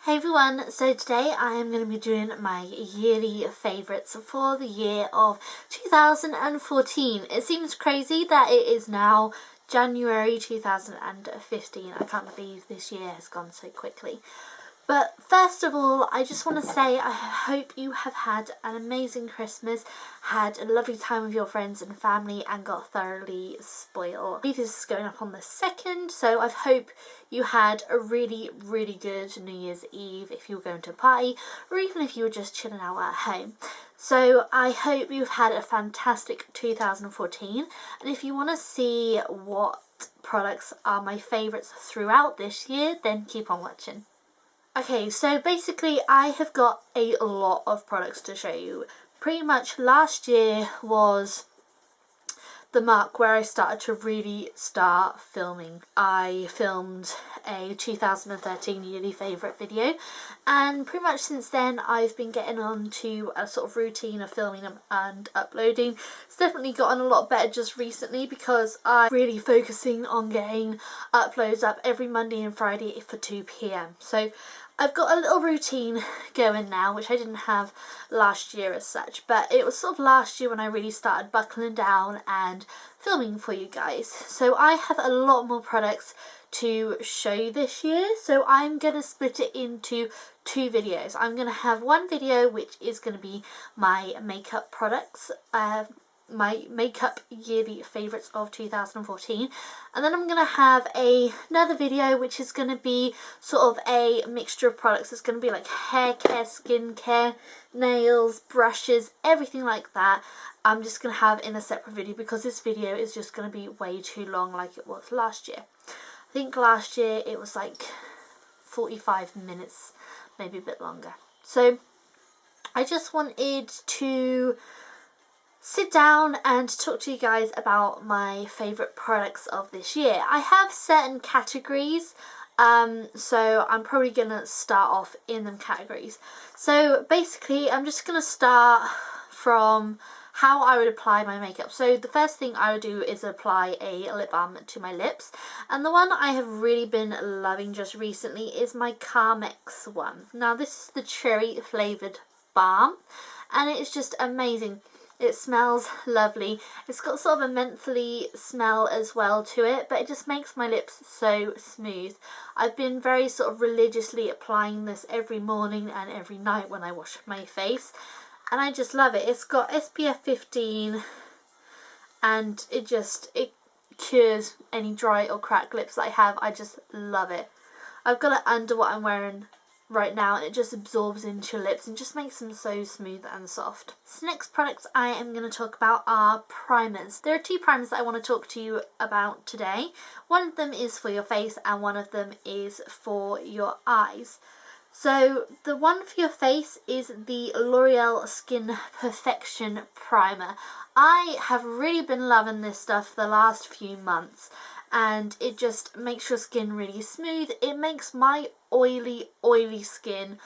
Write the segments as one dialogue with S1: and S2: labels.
S1: Hey everyone, so today I am going to be doing my yearly favourites for the year of 2014. It seems crazy that it is now January 2015. I can't believe this year has gone so quickly. But first of all, I just want to say I hope you have had an amazing Christmas, had a lovely time with your friends and family and got thoroughly spoiled. This is going up on the 2nd, so I hope you had a really good New Year's Eve if you were going to a party or even if you were just chilling out at home. So I hope you've had a fantastic 2014, and if you want to see what products are my favourites throughout this year, then keep on watching. Okay, so basically I have got a lot of products to show you. Pretty much last year was the mark where I started to really start filming. I filmed a 2013 yearly favourite video, and pretty much since then I've been getting on to a sort of routine of filming them and uploading. It's definitely gotten a lot better just recently because I'm really focusing on getting uploads up every Monday and Friday for 2 PM. So I've got a little routine going now, which I didn't have last year as such, but it was sort of last year when I really started buckling down and filming for you guys. So I have a lot more products to show you this year, so I'm going to split it into 2 videos. I'm going to have one video which is going to be my makeup products, my makeup yearly favourites of 2014, and then I'm going to have another video which is going to be sort of a mixture of products. It's going to be like hair care, skin care, nails, brushes, everything like that. I'm just going to have in a separate video because this video is just going to be way too long like it was last year. I think last year it was like 45 minutes, maybe a bit longer. So I just wanted to sit down and talk to you guys about my favourite products of this year. I have certain categories, so I'm probably going to start off in them categories. So basically I'm just going to start from how I would apply my makeup. So the first thing I would do is apply a lip balm to my lips, and the one I have really been loving just recently is my Carmex one. Now this is the cherry flavoured balm and it is just amazing. It smells lovely. It's got sort of a mentholy smell as well to it, but it just makes my lips so smooth. I've been very sort of religiously applying this every morning and every night when I wash my face, and I just love it. It's got SPF 15 and it cures any dry or cracked lips that I have. I just love it. I've got it under what I'm wearing right now and it just absorbs into your lips and just makes them so smooth and soft. So next products I am going to talk about are primers. There are 2 primers that I want to talk to you about today. One of them is for your face and one of them is for your eyes. So the one for your face is the L'Oreal Skin Perfection Primer. I have really been loving this stuff the last few months, and it just makes your skin really smooth. It makes my oily skin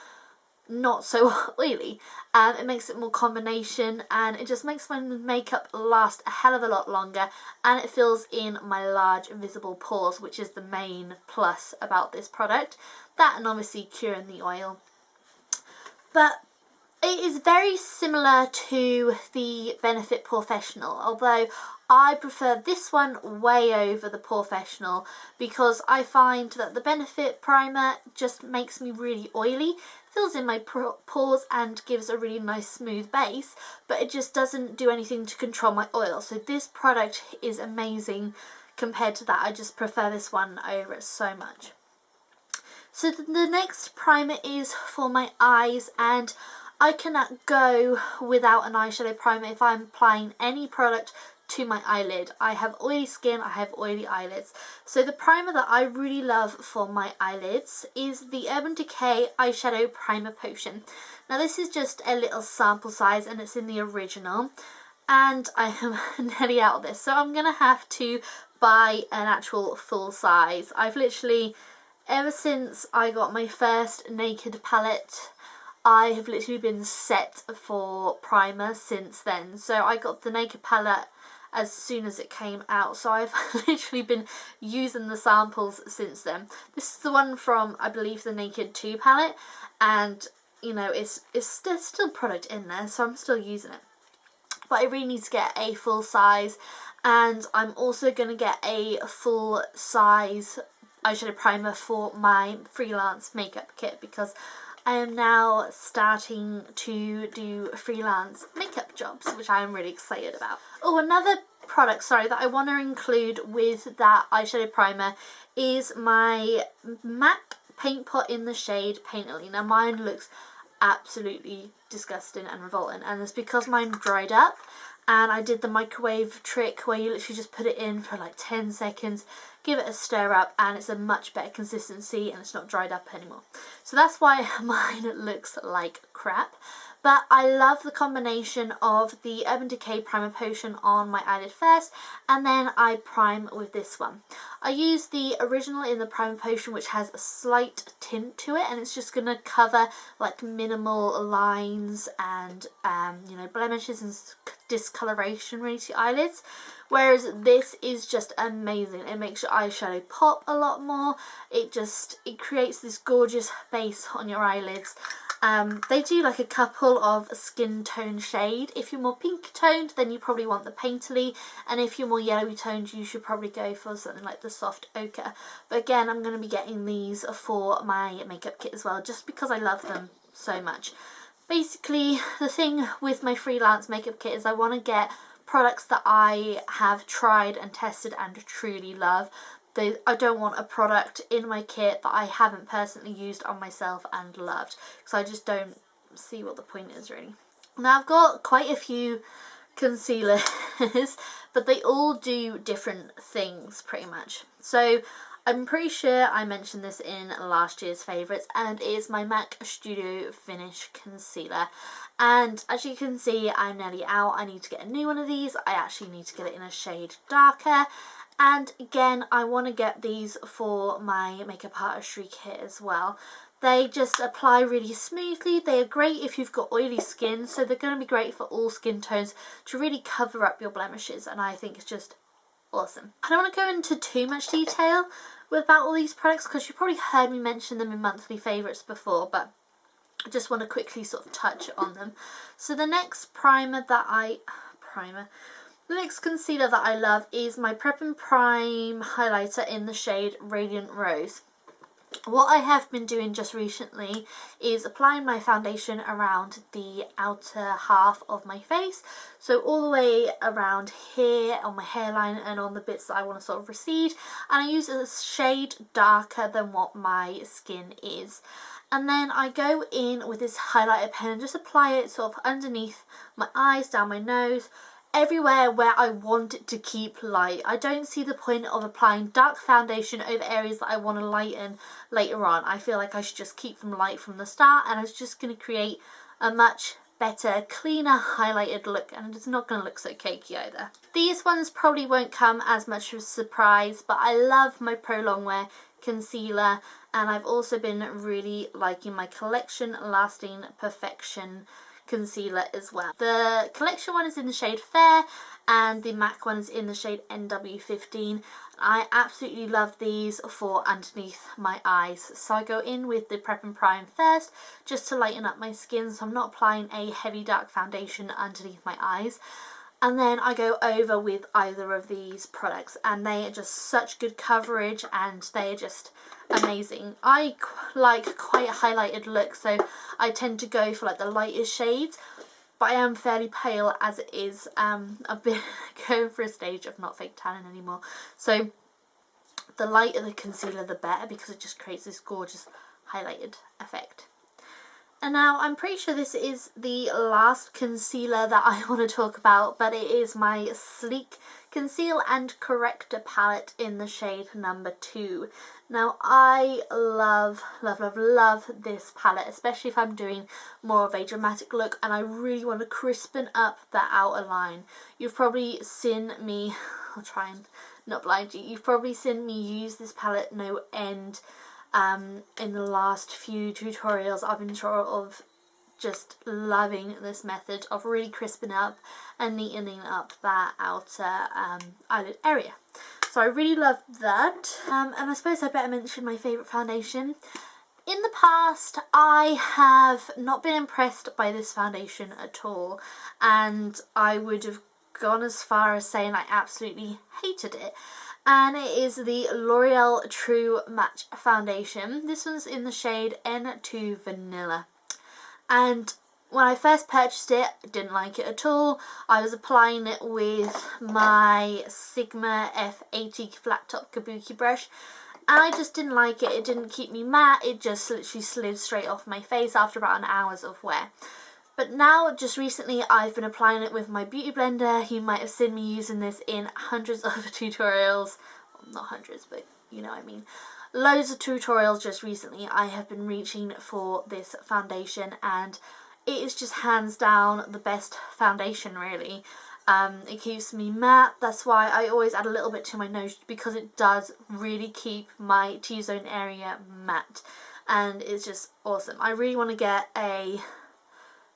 S1: not so oily, and it makes it more combination, and it just makes my makeup last a hell of a lot longer, and it fills in my large visible pores, which is the main plus about this product. That and obviously curing the oil. But it is very similar to the Benefit Professional, although I prefer this one way over the Professional because I find that the Benefit Primer just makes me really oily, fills in my pores and gives a really nice smooth base, but it just doesn't do anything to control my oil. So this product is amazing compared to that. I just prefer this one over it so much. So the next primer is for my eyes, and I cannot go without an eyeshadow primer if I'm applying any product to my eyelid. I have oily skin, I have oily eyelids. So the primer that I really love for my eyelids is the Urban Decay Eyeshadow Primer Potion. Now this is just a little sample size and it's in the original, and I am nearly out of this. So I'm going to have to buy an actual full size. I've literally, ever since I got my first Naked palette, I have literally been set for primer since then. So I got the Naked palette as soon as it came out, so I've literally been using the samples since then. This is the one from, I believe, the Naked 2 palette, and you know, there's still product in there, so I'm still using it. But I really need to get a full size, and I'm also going to get a full size eyeshadow primer for my freelance makeup kit, because I am now starting to do freelance makeup jobs, which I am really excited about. Oh, another product, sorry, that I want to include with that eyeshadow primer is my MAC paint pot in the shade Painterly. Now mine looks absolutely disgusting and revolting, and it's because mine dried up, and I did the microwave trick where you literally just put it in for like 10 seconds, give it a stir up, and it's a much better consistency and it's not dried up anymore. So that's why mine looks like crap. But I love the combination of the Urban Decay Primer Potion on my eyelid first, and then I prime with this one. I use the original in the Primer Potion, which has a slight tint to it, and it's just going to cover like minimal lines and you know, blemishes and discoloration really to your eyelids. Whereas this is just amazing. It makes your eyeshadow pop a lot more. It creates this gorgeous base on your eyelids. They do like a couple of skin tone shade. If you're more pink toned, then you probably want the Painterly, and if you're more yellowy toned, you should probably go for something like the soft ochre. But again, I'm going to be getting these for my makeup kit as well, just because I love them so much. Basically, the thing with my freelance makeup kit is I want to get products that I have tried and tested and truly love. I don't want a product in my kit that I haven't personally used on myself and loved, because I just don't see what the point is really. Now I've got quite a few concealers, but they all do different things pretty much. So I'm pretty sure I mentioned this in last year's favourites, and it is my MAC Studio Finish Concealer. And as you can see, I'm nearly out. I need to get a new one of these. I actually need to get it in a shade darker. And again, I want to get these for my makeup artistry kit as well. They just apply really smoothly. They are great if you've got oily skin, so they're going to be great for all skin tones to really cover up your blemishes, and I think it's just awesome. I don't want to go into too much detail about all these products because you probably heard me mention them in monthly favourites before, but I just want to quickly sort of touch on them. So the next the next concealer that I love is my Prep and Prime highlighter in the shade Radiant Rose. What I have been doing just recently is applying my foundation around the outer half of my face, so all the way around here on my hairline and on the bits that I want to sort of recede, and I use a shade darker than what my skin is. And then I go in with this highlighter pen and just apply it sort of underneath my eyes, down my nose, everywhere where I want it to keep light. I don't see the point of applying dark foundation over areas that I want to lighten later on. I feel like I should just keep them light from the start, and it's just going to create a much better, cleaner highlighted look, and it's not going to look so cakey either. These ones probably won't come as much of a surprise, but I love my Pro Longwear concealer, and I've also been really liking my Collection Lasting Perfection concealer as well. The Collection one is in the shade Fair, and the MAC one is in the shade NW15. I absolutely love these for underneath my eyes. So I go in with the Prep and Prime first, just to lighten up my skin, so I'm not applying a heavy dark foundation underneath my eyes. And then I go over with either of these products, and they are just such good coverage, and they are just amazing. I like quite a highlighted look, so I tend to go for like the lightest shades, but I am fairly pale as it is. I've been going for a stage of not fake tanning anymore, so the lighter the concealer the better, because it just creates this gorgeous highlighted effect. And now I'm pretty sure this is the last concealer that I want to talk about, but it is my Sleek Conceal and Corrector palette in the shade number 2. Now I love this palette, especially if I'm doing more of a dramatic look and I really want to crispen up that outer line. You've probably seen me, I'll try and not blind you, you've probably seen me use this palette no end in the last few tutorials. I've been sort of just loving this method of really crisping up and neatening up that outer eyelid area. So I really love that. And I suppose I better mention my favourite foundation. In the past, I have not been impressed by this foundation at all, and I would have gone as far as saying I absolutely hated it. And it is the L'Oreal True Match Foundation. This one's in the shade N2 Vanilla. And when I first purchased it, I didn't like it at all. I was applying it with my Sigma F80 flat top kabuki brush, and I just didn't like it. It didn't keep me matte. It just literally slid straight off my face after about an hour's of wear. But now, just recently, I've been applying it with my beauty blender. You might have seen me using this in hundreds of tutorials. Well, not hundreds, but you know what I mean. Loads of tutorials just recently. I have been reaching for this foundation, and it is just hands down the best foundation, really. It keeps me matte. That's why I always add a little bit to my nose, because it does really keep my T-zone area matte. And it's just awesome. I really want to get a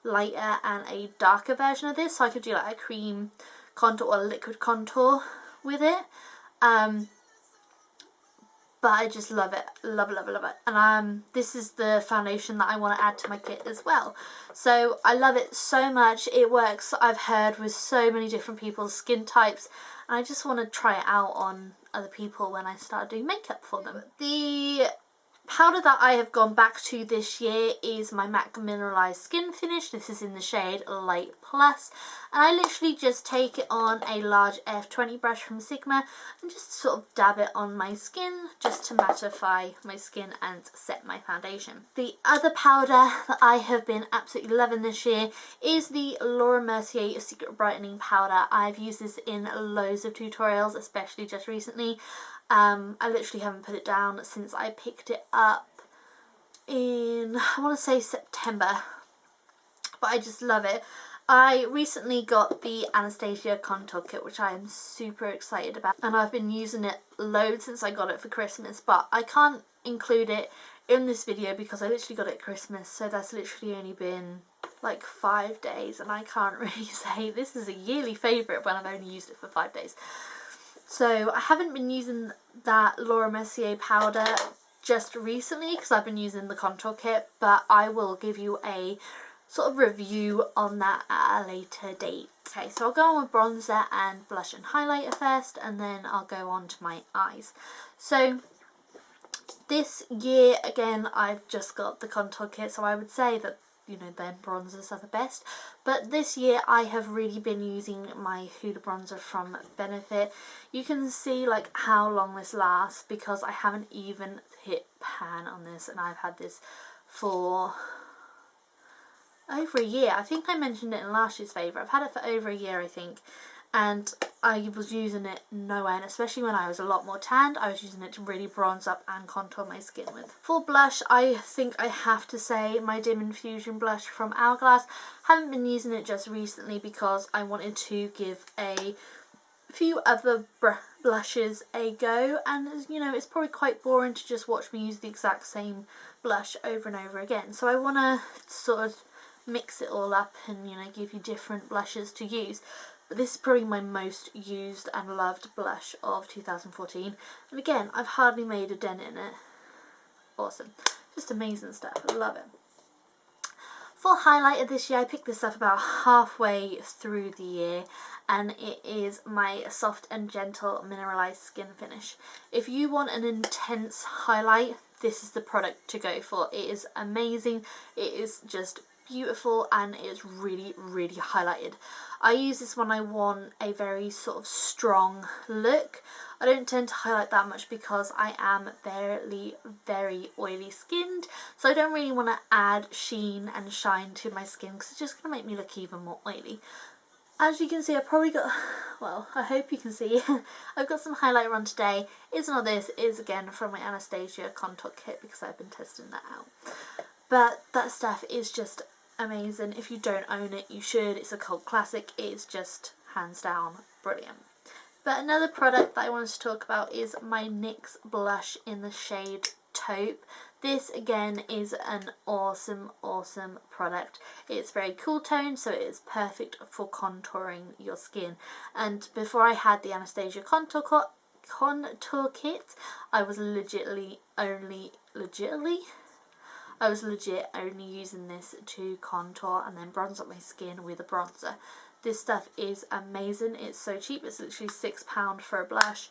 S1: lighter and a darker version of this, so I could do like a cream contour or a liquid contour with it. But I just love it. Love it. And this is the foundation that I want to add to my kit as well. So I love it so much. It works, I've heard, with so many different people's skin types. And I just want to try it out on other people when I start doing makeup for them. The powder that I have gone back to this year is my MAC Mineralized Skin Finish. This is in the shade Light Plus, and I literally just take it on a large F20 brush from Sigma and just sort of dab it on my skin just to mattify my skin and set my foundation. The other powder that I have been absolutely loving this year is the Laura Mercier Secret Brightening Powder. I've used this in loads of tutorials, especially just recently. I literally haven't put it down since I picked it up in, I want to say September, but I just love it. I recently got the Anastasia contour kit, which I am super excited about, and I've been using it loads since I got it for Christmas, but I can't include it in this video because I literally got it at Christmas, so that's literally only been like 5 days, and I can't really say this is a yearly favourite when I've only used it for 5 days. So I haven't been using that Laura Mercier powder just recently because I've been using the contour kit, but I will give you a sort of review on that at a later date. Okay, so I'll go on with bronzer and blush and highlighter first, and then I'll go on to my eyes. So this year, again, I've just got the contour kit, so I would say that, you know, then bronzers are the best. But this year I have really been using my Huda bronzer from Benefit. You can see like how long this lasts because I haven't even hit pan on this, and I've had this for over a year. I think I mentioned it in last year's favourite. I've had it for over a year, I think, and I was using it no end, especially when I was a lot more tanned. I was using it to really bronze up and contour my skin with. For blush, I think I have to say my Dim Infusion blush from Hourglass. Haven't been using it just recently because I wanted to give a few other blushes a go, and you know, it's probably quite boring to just watch me use the exact same blush over and over again. So I want to sort of mix it all up and, you know, give you different blushes to use. But this is probably my most used and loved blush of 2014. And again, I've hardly made a dent in it. Awesome. Just amazing stuff. I love it. For highlighter this year, I picked this up about halfway through the year, and it is my Soft and Gentle Mineralized Skin Finish. If you want an intense highlight, this is the product to go for. It is amazing. It is just beautiful, and it is really highlighted. I use this when I want a very sort of strong look. I don't tend to highlight that much because I am very oily skinned, so I don't really want to add sheen and shine to my skin because it's just going to make me look even more oily. As you can see, I've probably got, well, I hope you can see, I've got some highlighter on today. It's not this, it is again from my Anastasia contour kit because I've been testing that out. But that stuff is just amazing. If you don't own it, you should. It's a cult classic. It's just hands down brilliant. But another product that I wanted to talk about is my NYX blush in the shade Taupe. This again is an awesome product. It's very cool tone, so it is perfect for contouring your skin. And before I had the Anastasia contour kit, I was legit only using this to contour and then bronze up my skin with a bronzer. This stuff is amazing. It's so cheap. It's literally £6 for a blush,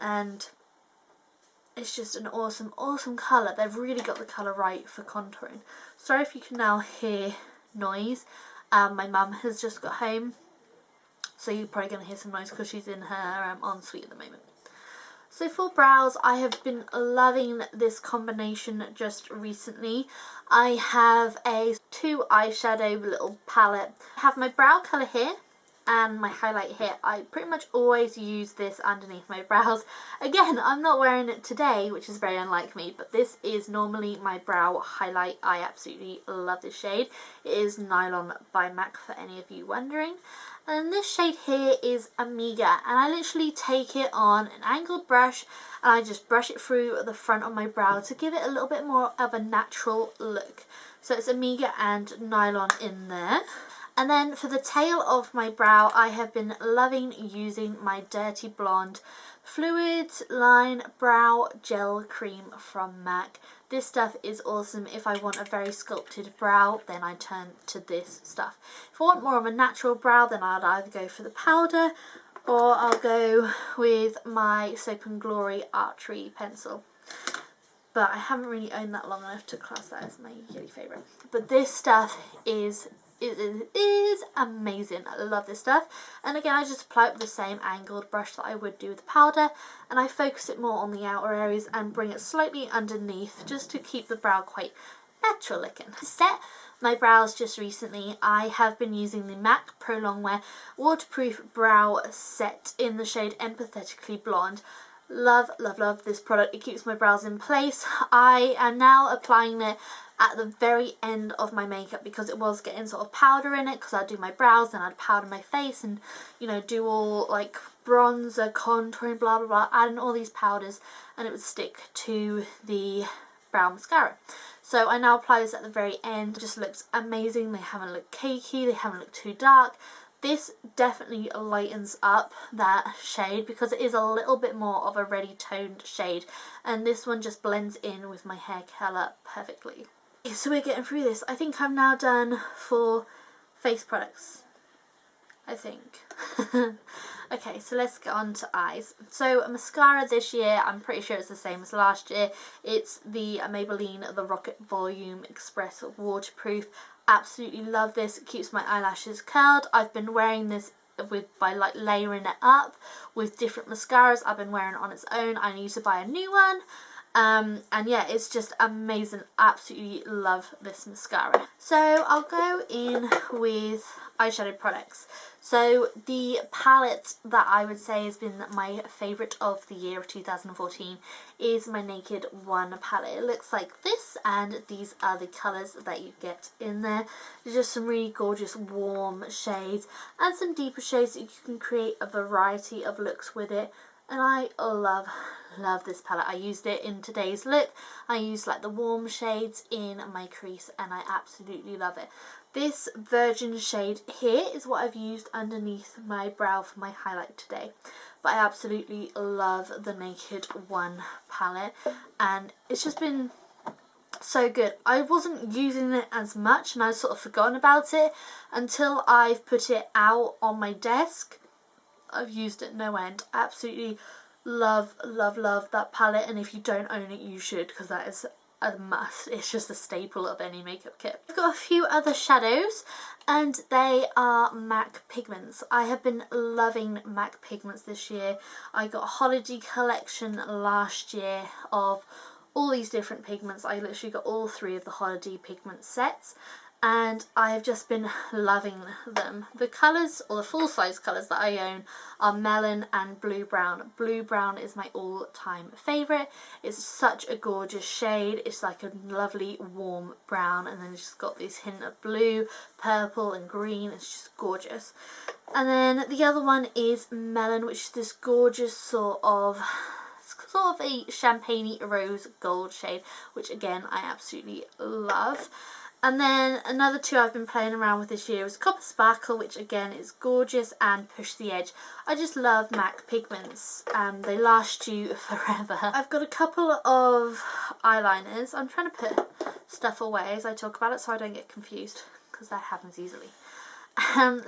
S1: and it's just an awesome colour. They've really got the colour right for contouring. Sorry if you can now hear noise. My mum has just got home, so you're probably going to hear some noise because she's in her ensuite at the moment. So for brows, I have been loving this combination just recently. I have a 2 eyeshadow little palette. I have my brow colour here and my highlight here. I pretty much always use this underneath my brows. Again, I'm not wearing it today, which is very unlike me, but this is normally my brow highlight. I absolutely love this shade. It is Nylon by MAC, for any of you wondering. And this shade here is Amiga, and I literally take it on an angled brush and I just brush it through the front of my brow to give it a little bit more of a natural look. So it's Amiga and Nylon in there. And then for the tail of my brow, I have been loving using my Dirty Blonde Fluid Line Brow Gel Cream from MAC. This stuff is awesome. If I want a very sculpted brow, then I turn to this stuff. If I want more of a natural brow, then I'd either go for the powder or I'll go with my Soap and Glory Archery pencil. But I haven't really owned that long enough to class that as my yearly favourite. But this stuff is amazing. I love this stuff. And again, I just apply it with the same angled brush that I would do with the powder, and I focus it more on the outer areas and bring it slightly underneath just to keep the brow quite natural looking. To set my brows just recently, I have been using the MAC Pro Longwear Waterproof Brow Set in the shade Empathetically Blonde. Love this product. It keeps my brows in place. I am now applying it at the very end of my makeup because it was getting sort of powder in it, because I'd do my brows and I'd powder my face and, you know, do all like bronzer, contouring, blah blah blah, adding all these powders, and it would stick to the brow mascara. So I now apply this at the very end. It just looks amazing. They haven't looked cakey, they haven't looked too dark. This definitely lightens up that shade because it is a little bit more of a reddy toned shade, and this one just blends in with my hair colour perfectly. So we're getting through this. I think I'm now done for face products, I think. Okay, so let's get on to eyes. So mascara this year, I'm pretty sure it's the same as last year. It's the Maybelline The Rocket Volume Express Waterproof. Absolutely love this. It keeps my eyelashes curled. I've been wearing this by like layering it up with different mascaras. I've been wearing it on its own. I need to buy a new one. And yeah, it's just amazing. Absolutely love this mascara. So I'll go in with eyeshadow products. So the palette that I would say has been my favourite of the year of 2014 is my Naked One palette. It looks like this, and these are the colours that you get in there. There's just some really gorgeous warm shades and some deeper shades that you can create a variety of looks with it. And I love this palette. I used it in today's look. I used like the warm shades in my crease, and I absolutely love it. This Virgin shade here is what I've used underneath my brow for my highlight today. But I absolutely love the Naked One palette, and it's just been so good. I wasn't using it as much, and I sort of forgotten about it until I've put it out on my desk. I've used it no end. Absolutely love that palette, and if you don't own it, you should, because that is a must. It's just a staple of any makeup kit. I've got a few other shadows, and they are MAC pigments. I have been loving MAC pigments this year. I got a holiday collection last year of all these different pigments. I literally got all 3 of the holiday pigment sets, and I have just been loving them. The colours, or the full-size colours that I own, are Melon and Blue Brown. Blue Brown is my all-time favourite. It's such a gorgeous shade. It's like a lovely warm brown, and then it's just got this hint of blue, purple and green. It's just gorgeous. And then the other one is Melon, which is this gorgeous sort of, it's sort of a champagne rose gold shade, which again I absolutely love. And then another two I've been playing around with this year is Copper Sparkle, which again is gorgeous, and Push the Edge. I just love MAC pigments and they last you forever. I've got a couple of eyeliners. I'm trying to put stuff away as I talk about it so I don't get confused, because that happens easily.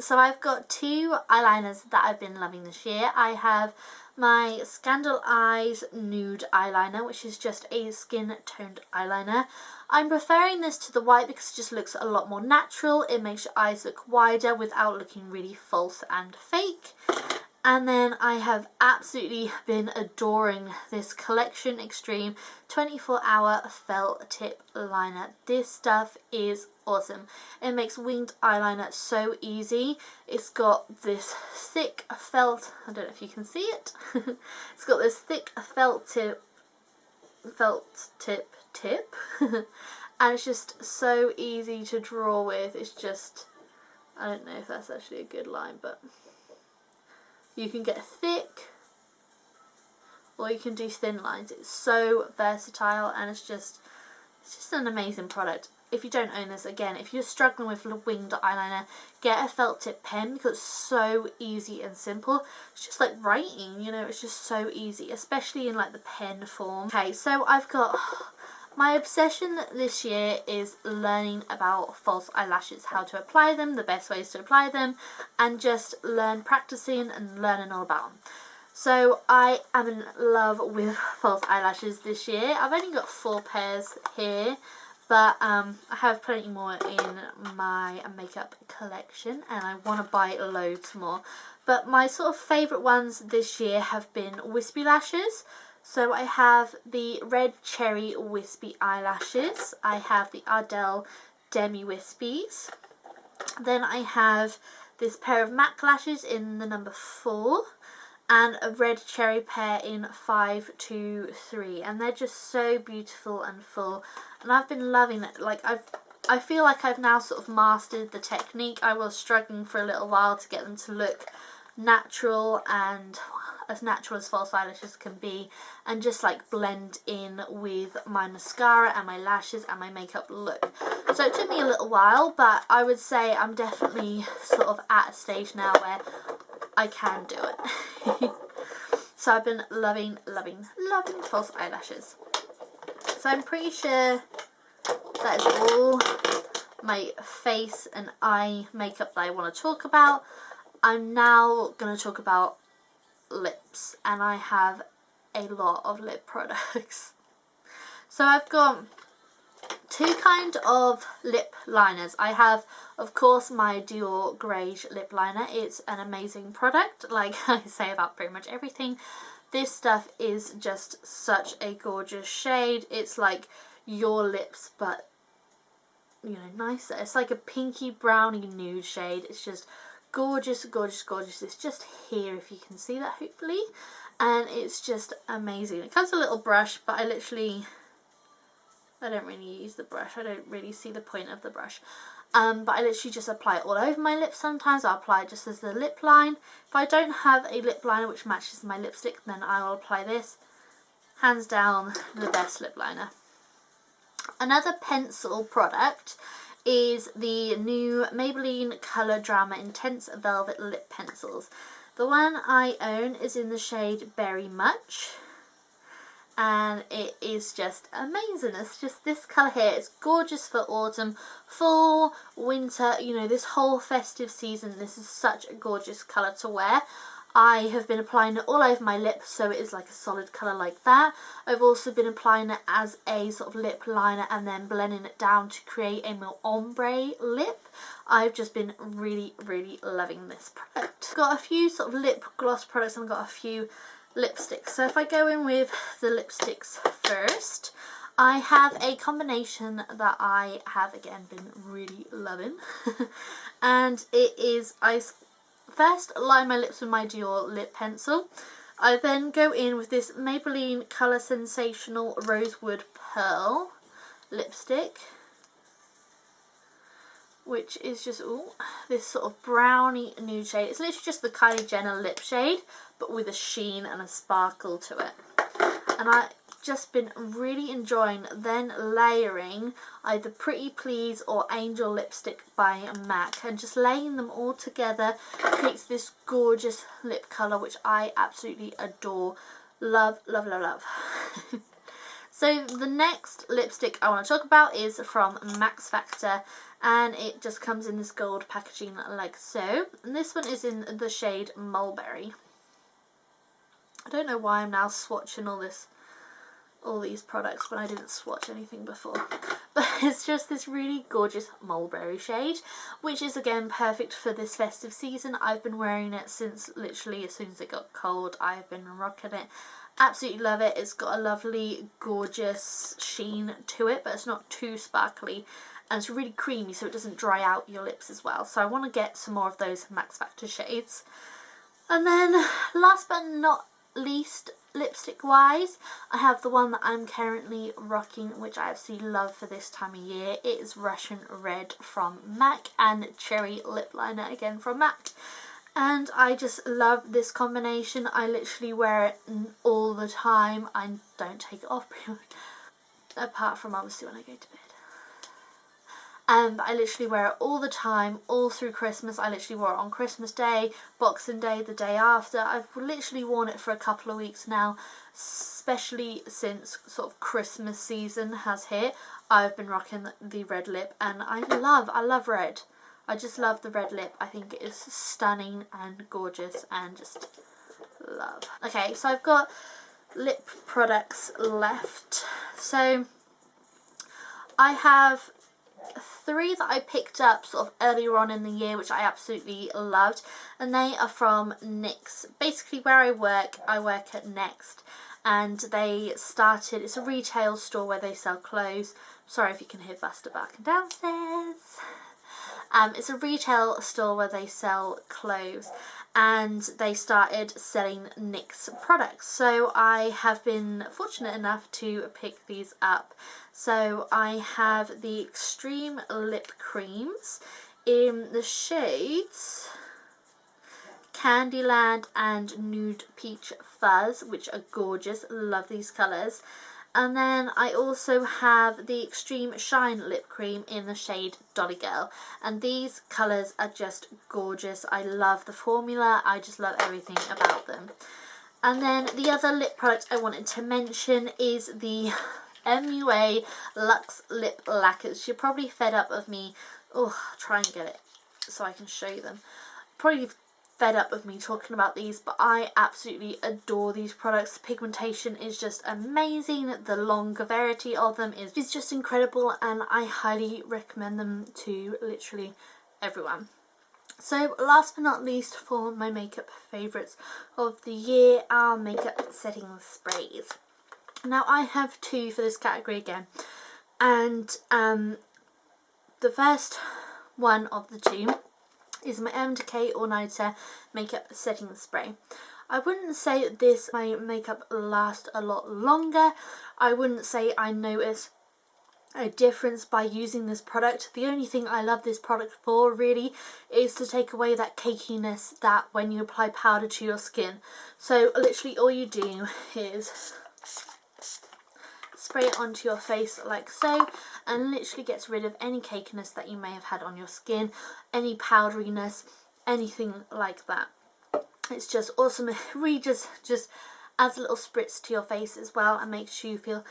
S1: So I've got two eyeliners that I've been loving this year. I have my Scandal Eyes Nude Eyeliner, which is just a skin toned eyeliner. I'm preferring this to the white because it just looks a lot more natural. It makes your eyes look wider without looking really false and fake. And then I have absolutely been adoring this Collection Extreme 24-hour felt tip liner. This stuff is awesome. It makes winged eyeliner so easy. It's got this thick felt, I don't know if you can see it. It's got this thick felt tip and it's just so easy to draw with. It's just, I don't know if that's actually a good line, but you can get thick or you can do thin lines. It's so versatile and it's just an amazing product. If you don't own this, again, if you're struggling with winged eyeliner, get a felt tip pen because it's so easy and simple. It's just like writing, you know, it's just so easy, especially in like the pen form. Okay, so I've got my obsession this year is learning about false eyelashes, how to apply them, the best ways to apply them, and just practicing and learning all about them. So I am in love with false eyelashes this year. I've only got 4 pairs here, but I have plenty more in my makeup collection and I want to buy loads more. But my sort of favourite ones this year have been wispy lashes. So I have the Red Cherry Wispy Eyelashes. I have the Ardell Demi Wispies. Then I have this pair of MAC lashes in the number 4. And a Red Cherry pair in 523. And they're just so beautiful and full. And I've been loving it. Like I feel like I've now sort of mastered the technique. I was struggling for a little while to get them to look natural and as natural as false eyelashes can be, and just like blend in with my mascara and my lashes and my makeup look. So it took me a little while, but I would say I'm definitely sort of at a stage now where I can do it. So I've been loving false eyelashes. So I'm pretty sure that is all my face and eye makeup that I want to talk about. I'm now going to talk about lips, and I have a lot of lip products. So I've got 2 kind of lip liners. I have, of course, my Dior Greige lip liner. It's an amazing product, like I say about pretty much everything. This stuff is just such a gorgeous shade. It's like your lips, but you know, nicer. It's like a pinky browny nude shade. It's just gorgeous, gorgeous, gorgeous. It's just here, if you can see that, hopefully. And it's just amazing. It comes with a little brush, but I don't really use the brush. I don't really see the point of the brush. But I literally just apply it all over my lips sometimes. I'll apply it just as the lip line. If I don't have a lip liner which matches my lipstick, then I will apply this. Hands down, the best lip liner. Another pencil product is the new Maybelline Colour Drama Intense Velvet Lip Pencils. The one I own is in the shade Berry Much, and it is just amazing. It's just this colour here. It's gorgeous for autumn, fall, winter, you know, this whole festive season. This is such a gorgeous colour to wear. I have been applying it all over my lips, so it is like a solid colour like that. I've also been applying it as a sort of lip liner and then blending it down to create a more ombre lip. I've just been really, really loving this product. Got a few sort of lip gloss products and got a few lipsticks. So if I go in with the lipsticks first, I have a combination that I have again been really loving. And it is, I first line my lips with my Dior lip pencil. I then go in with this Maybelline Colour Sensational Rosewood Pearl lipstick, which is just this sort of browny nude shade. It's literally just the Kylie Jenner lip shade, but with a sheen and a sparkle to it. and I've just been really enjoying then layering either Pretty Please or Angel lipstick by MAC, and just laying them all together creates this gorgeous lip colour which I absolutely adore. Love, love, love, love. So the next lipstick I want to talk about is from Max Factor, and it just comes in this gold packaging like so. And this one is in the shade Mulberry. I don't know why I'm now swatching all these products when I didn't swatch anything before. But it's just this really gorgeous mulberry shade, which is again perfect for this festive season. I've been wearing it since literally as soon as it got cold. I've been rocking it. Absolutely love it. It's got a lovely gorgeous sheen to it, but it's not too sparkly, and it's really creamy so it doesn't dry out your lips as well. So I want to get some more of those Max Factor shades. And then last but not least, lipstick wise, I have the one that I'm currently rocking, which I absolutely love for this time of year. It is Russian Red from MAC and Cherry Lip Liner again from MAC. And I just love this combination. I literally wear it all the time. I don't take it off pretty much, apart from obviously when I go to bed. But I literally wear it all the time, all through Christmas. I literally wore it on Christmas Day, Boxing Day, the day after. I've literally worn it for a couple of weeks now, especially since sort of Christmas season has hit. I've been rocking the red lip, and I love red. I just love the red lip. I think it is stunning and gorgeous and just love. Okay, so I've got lip products left. So I have 3 that I picked up sort of earlier on in the year, which I absolutely loved, and they are from NYX. Basically where I work at Next, and they started, it's a retail store where they sell clothes. Sorry if you can hear Buster barking downstairs. It's a retail store where they sell clothes, and they started selling NYX products. So I have been fortunate enough to pick these up. So I have the Extreme Lip Creams in the shades Candyland and Nude Peach Fuzz, which are gorgeous. Love these colours. And then I also have the Extreme Shine Lip Cream in the shade Dolly Girl. And these colours are just gorgeous. I love the formula. I just love everything about them. And then the other lip product I wanted to mention is the MUA Luxe Lip Lacquers. You're probably fed up of me. Oh, I'll try and get it so I can show you them. Probably fed up with me talking about these, but I absolutely adore these products. The pigmentation is just amazing. The longevity of them is just incredible, and I highly recommend them to literally everyone. So last but not least, for my makeup favourites of the year, are makeup setting sprays. Now I have 2 for this category again, and the first one of the 2 is my MK All Nighter Makeup Setting Spray. I wouldn't say this my makeup lasts a lot longer. I wouldn't say I notice a difference by using this product. The only thing I love this product for really is to take away that cakiness that when you apply powder to your skin. So literally all you do is spray it onto your face like so, and literally gets rid of any cakiness that you may have had on your skin, any powderiness, anything like that. It's just awesome. It really just adds a little spritz to your face as well, and makes you feel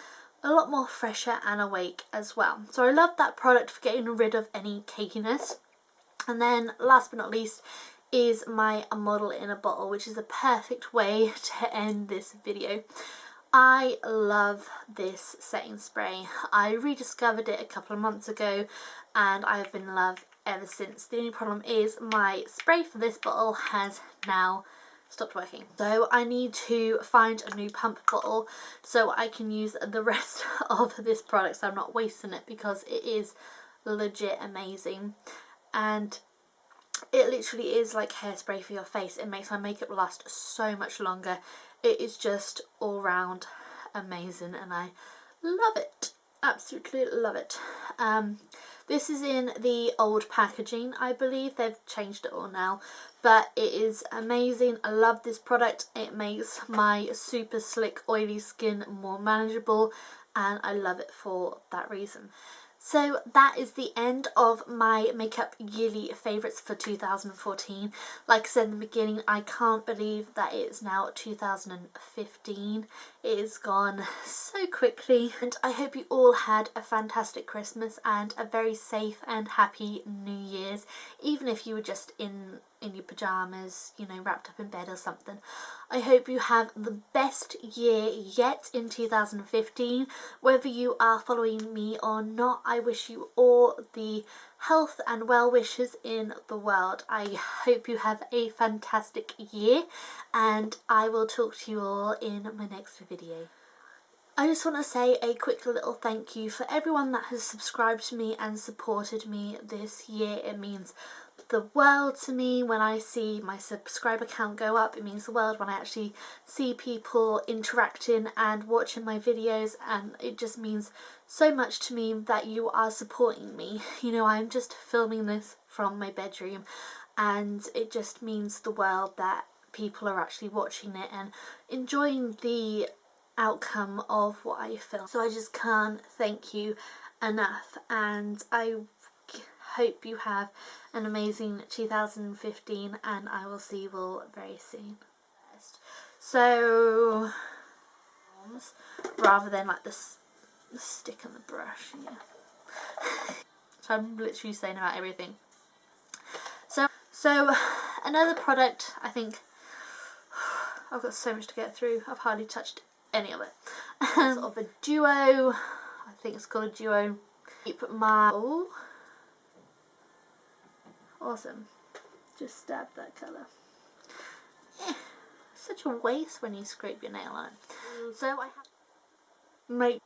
S1: a lot more fresher and awake as well. So I love that product for getting rid of any cakiness. And then last but not least is my Model in a Bottle, which is a perfect way to end this video. I love this setting spray. I rediscovered it a couple of months ago, and I've been in love ever since. The only problem is my spray for this bottle has now stopped working. So I need to find a new pump bottle so I can use the rest of this product, so I'm not wasting it, because it is legit amazing. And it literally is like hairspray for your face. It makes my makeup last so much longer. It is just all round amazing, and I love it. Absolutely love it. This is in the old packaging, I believe. They've changed it all now, but it is amazing. I love this product. It makes my super slick oily skin more manageable, and I love it for that reason. So that is the end of my makeup yearly favourites for 2014. Like I said in the beginning, I can't believe that it's now 2015. It has gone so quickly, and I hope you all had a fantastic Christmas and a very safe and happy New Year's, even if you were just in your pyjamas, you know, wrapped up in bed or something. I hope you have the best year yet in 2015. Whether you are following me or not, I wish you all the health and well wishes in the world. I hope you have a fantastic year, and I will talk to you all in my next video. I just want to say a quick little thank you for everyone that has subscribed to me and supported me this year. It means the world to me when I see my subscriber count go up. It means the world when I actually see people interacting and watching my videos, and it just means so much to me that you are supporting me. You know, I'm just filming this from my bedroom, and it just means the world that people are actually watching it and enjoying the outcome of what I film. So I just can't thank you enough, and I hope you have an amazing 2015, and I will see you all very soon. So rather than like the stick on the brush, yeah. So I'm literally saying about everything. So another product, I think I've got so much to get through, I've hardly touched any of it. Sort of a duo, I think it's called a duo. Keep my, oh, awesome, just stab that colour. Yeah, such a waste when you scrape your nail on. So I have make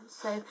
S1: so